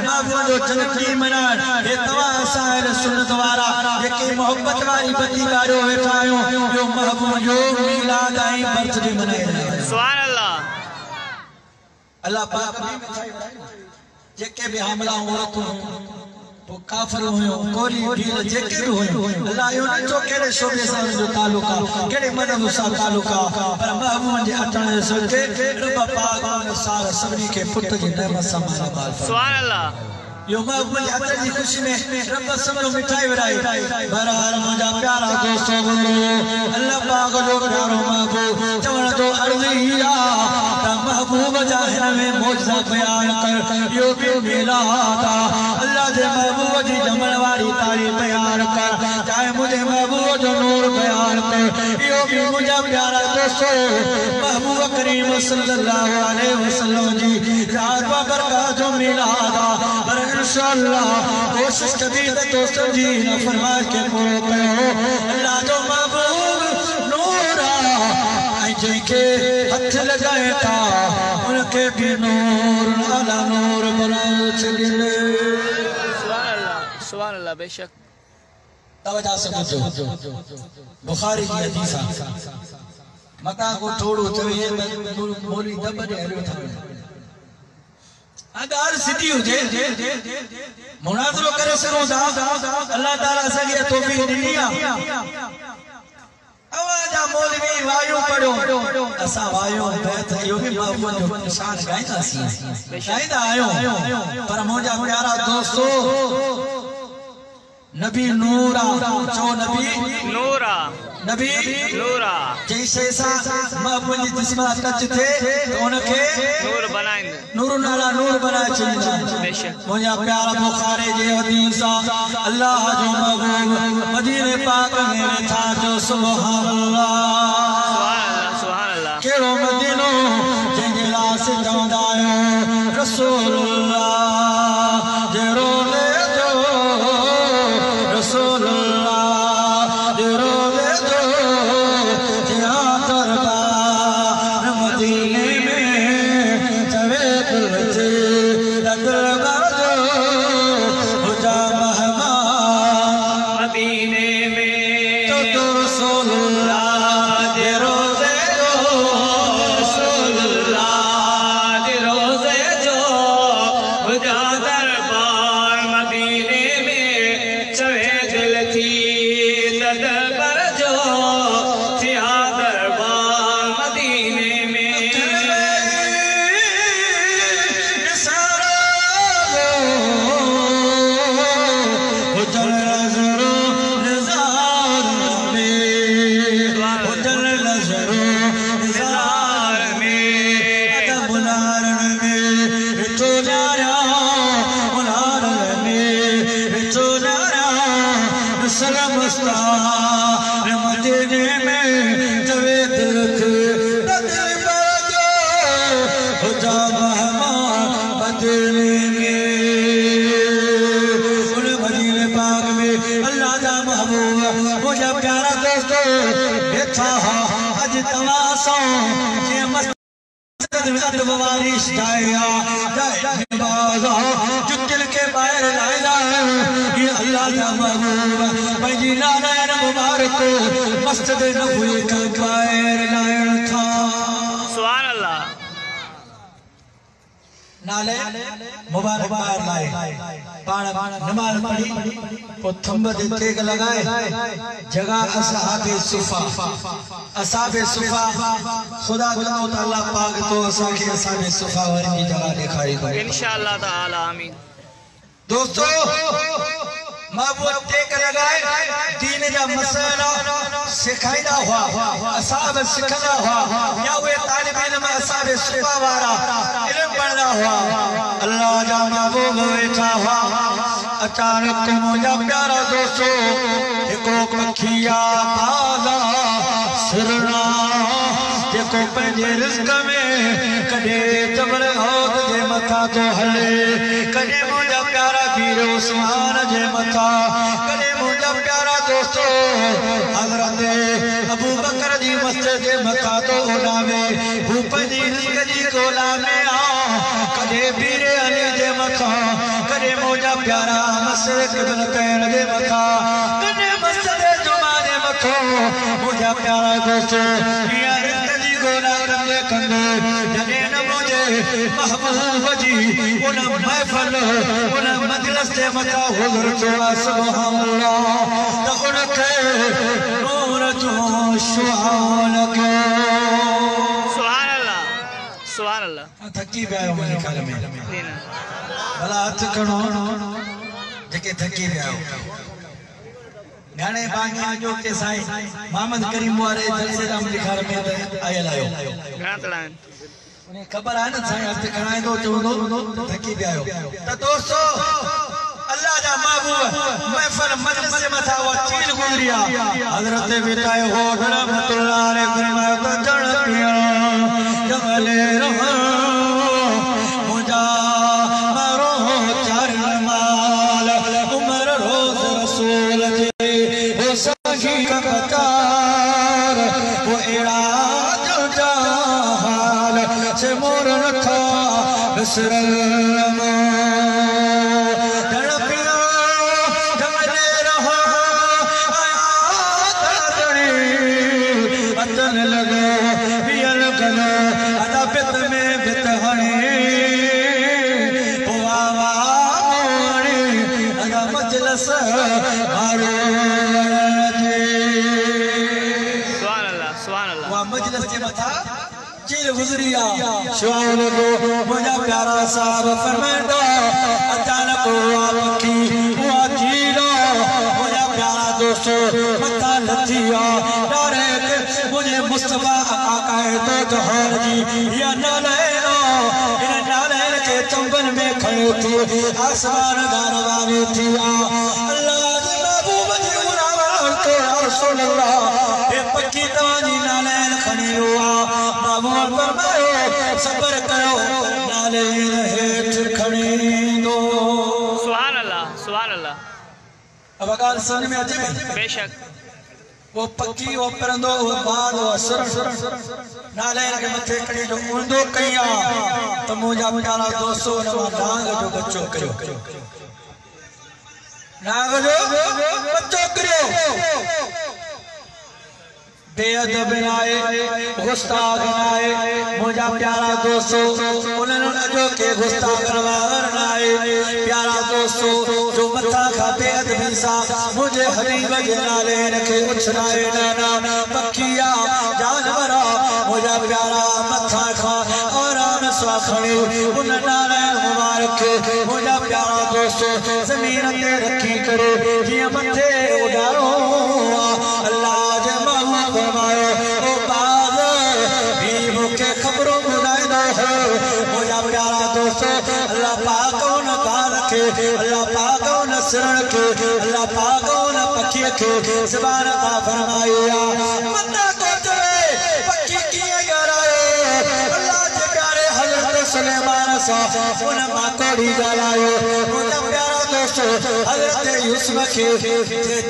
महबूब जो जन्नती मनान हे तवा साहिर सुन्नत वारा जेके मोहब्बत वाली बत्ती बारो वेठा आयो जो महबूब जो मिलाद आई बर्थडे मनाए सुभान अल्लाह अल्लाह पाक जेके भी हमला औरतों तो काफिर हुयो कोली ढील जेके भी हुयो अल्लाह यो नचो केड़े शोबे सां जो तालुका केड़े मदद सां तालुका पर महबूब जे अटण सके रब पाक ने सारा सभनी के पुट जी नेमत सां माला माल सुभान अल्लाह यो महबूब जे अटण जी खुशी में रब समझो मिठाई विराई बहरहाल मुंजा प्यारा दोस्तों अल्लाह पाक जो प्यारो महबूब चवण जो अर्जिया महबूब जाहिर में मौजज़ा बयान कर यो भी मिलाद अल्लाह जे महबूब जी जमल वाली तारीफ बयान कर चाहे मुझे महबूब जो नूर बयान कर यो भी मुझे प्यारा दोस्तों महबूब करीम सल्लल्लाहु अलैहि वसल्लम जी रात बरकत जो मिलाद पर इंशाअल्लाह कोशिश कभी दोस्तों जी न फरमाए के पूरो कयो अल्लाह जो महबूब नूरा जेके हथ लगाए था उनके भी नूर अला नूर बनाए चले सुभान अल्लाह बेशक तवज्जो समझो बुखारी की हदीस मता को थोड़ो चवे मौली दब दे हलो था अगर सिटी हो जे मुनाज़रो करे सरो दा अल्लाह ताला सगे तौफीक दी आवाजा मौलवी वायु पढ़ो असा वायु बैठ यो भी महबूब जो निशान गाइदा सी गाइदा आयो पर मोजा प्यारा दोस्तों नबी नूरा जो नबी नूरा नबी नूरा जैसे सा महबूब जी जिस्म टच थे तो उनके नूर बनाएंगे नूर नाला नूर बनाए चलींदा बेशक मोजा प्यारा बुखारी जे हदीस अल्लाह जो महबूब मदीने पाक में बैठा जो सुभान अल्लाह सुभान अल्लाह केड़ो मदीनो जंहिंजे लास चवंदा आहियो रसूलुल्लाह जेरो ले जो रसूलुल्लाह जेरो ले जो जिया दरबार मदीने में चवे दिल जे दिल गरजो हुजा मेहमान मदीने में तो रसूलुल्लाह जेरो मस्जिद नबवी का बाहर लायन था सुभान अल्लाह नाले मुबारक बाहर लाए पाण नमाज पढ़ी को थंब दे तेग लगाए जगह असहाबे सुफा खुदा करो त अल्लाह पाक तो असा के असहाबे सुफा वाली जगह दिखाई दे इंशाअल्लाह ताला आमीन दोस्तों महबूब टेक लगाए दीन जा मसला सिखाईदा हुआ असहाब सिखदा हुआ या वे तालिब इल्म असहाब सुफा वाला इल्म पढ़दा हुआ अल्लाह जा महबूब बैठा हुआ अचानक मुझा प्यारा दोस्तों एको पखिया पाला सुरना जेको पंहिंजे रिज़्क़ में कॾे जबल औद जे मथा तो हले कॾे मुझा प्यारा पीर उस्मान जे मथा कॾे मुझा प्यारा दोस्तों हज़रत अबू बकर जी मस्जिद जे मथा तो उड़ावे हू पंहिंजी रिज़्क़ जी ॻोल्हा में आ कॾे पीर अली जे मथा जॾहिं मुंहिंजा प्यारा मसर क़िबलतैन जे मथां कॾहिं मसर जुमाने मथो मुंहिंजा प्यारा दोस्त हीअं रिज़्क़ जी ॻोल्हा कंदे कंदे जॾहिं न मुंहिंजे महबूब जी उन महफ़िल उन मजलिस जे मथां हुज़ूर थियो आहे सुभान अल्लाह त उनखे नूर जो शुआ लॻो सुभान अल्लाह थकी पिया आहियो मुंहिंजे ख़्याल में भला हथ खणो जेके थकी पिया आहियो घणे बांगे जो के साईं मोहम्मद करीम वारे जलसे जा मुंहिंजे ख़्याल में आयल आहियो घणा तड़ाइन उन ख़बर आहे न साईं हथ खणाईंदो चवंदो थकी पिया आहियो त दोस्तो अल्लाह जा महबूब महफिल मजलिस मथा वो चील गुजरिया हजरत बिताए हो रहमतुल्लाह अलैहि फरमायो त जण पिया जमले रहो मुजा मरो चरण माल उमर रोज रसूल जे हो सही कतार वो एड़ा जो जहाल से मोर रखा बिसरल गुजरिया शान को मुझा प्यारा साहब फरमांदा अचानक हुआ पखी हुआ चीला मुझा प्यारा दोस्त मथा लथिया डरे मुझे मुस्तफा आका तो जहान जी या नालैना इन नालैन के चंबन में खड़े थे आसमान गारवानी थी अल्लाह के महबूब जी उरावर के रसूल अल्लाह ए पखी तवानी नालैन खड़ी हुआ सबर करो नाले हेठ खणी दो सुभान अल्लाह अब अगर समझ में अचे बेशक वो पक्की वो परंदो वो बाद वो असर नाले के मथे खड़ी जो उंदो कया तो मुझा प्यारा दोस्तों नवा नाग जो बच्चो करो नाग जो बच्चो करो बेअदब नाए गुस्ताख नाए मुझा प्यारा दोस्तों उन्होंने जो के गुस्ताख नाए प्यारा दोस्तों जो मथा खा बेअदबी सा मुझे हबीब के नाले रखे उछलाए नाना पखिया जानवरा मुझा प्यारा मथा खा और आन स्वाखणी उन नाले मुबारक मुझा प्यारा दोस्तों जमीन ते रखी करे ये मथे उड़ारो अल्लाह जे फरमायो ओ बाज भी मुखे खबरों बुलाइंदा है मुझा प्यारा दोस्तों अल्लाह पाक उन का रखे अल्लाह पाक उन शरण के अल्लाह पाक उन पखी के ज़बान का फरमाया मन्ना को चले पखी की याराए अल्लाह के प्यारे हजरत सुलेमान सा उन माकोड़ी गालायो मुझा प्यारा दोस्तों हजरत यूसुफ के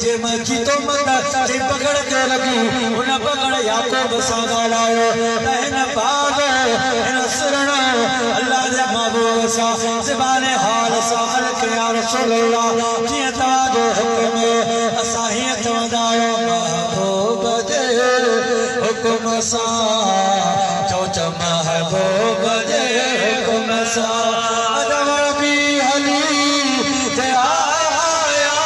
जे मची तो मत ते पकड़ के लगी उन पकड़ याकूब सा गालायो रहन बाग इन शरण अल्लाह दे महबूब सा ज़बान हाल सा के या रसूल अल्लाह जी ताजो हुक्म असाही तवदायो महबूब दे हुक्म सा जो महबूब दे हुक्म सा अदवर भी हली ते आया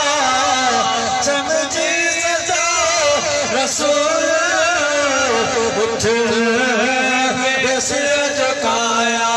समझी सदा रसूल उठ सिर झुकाया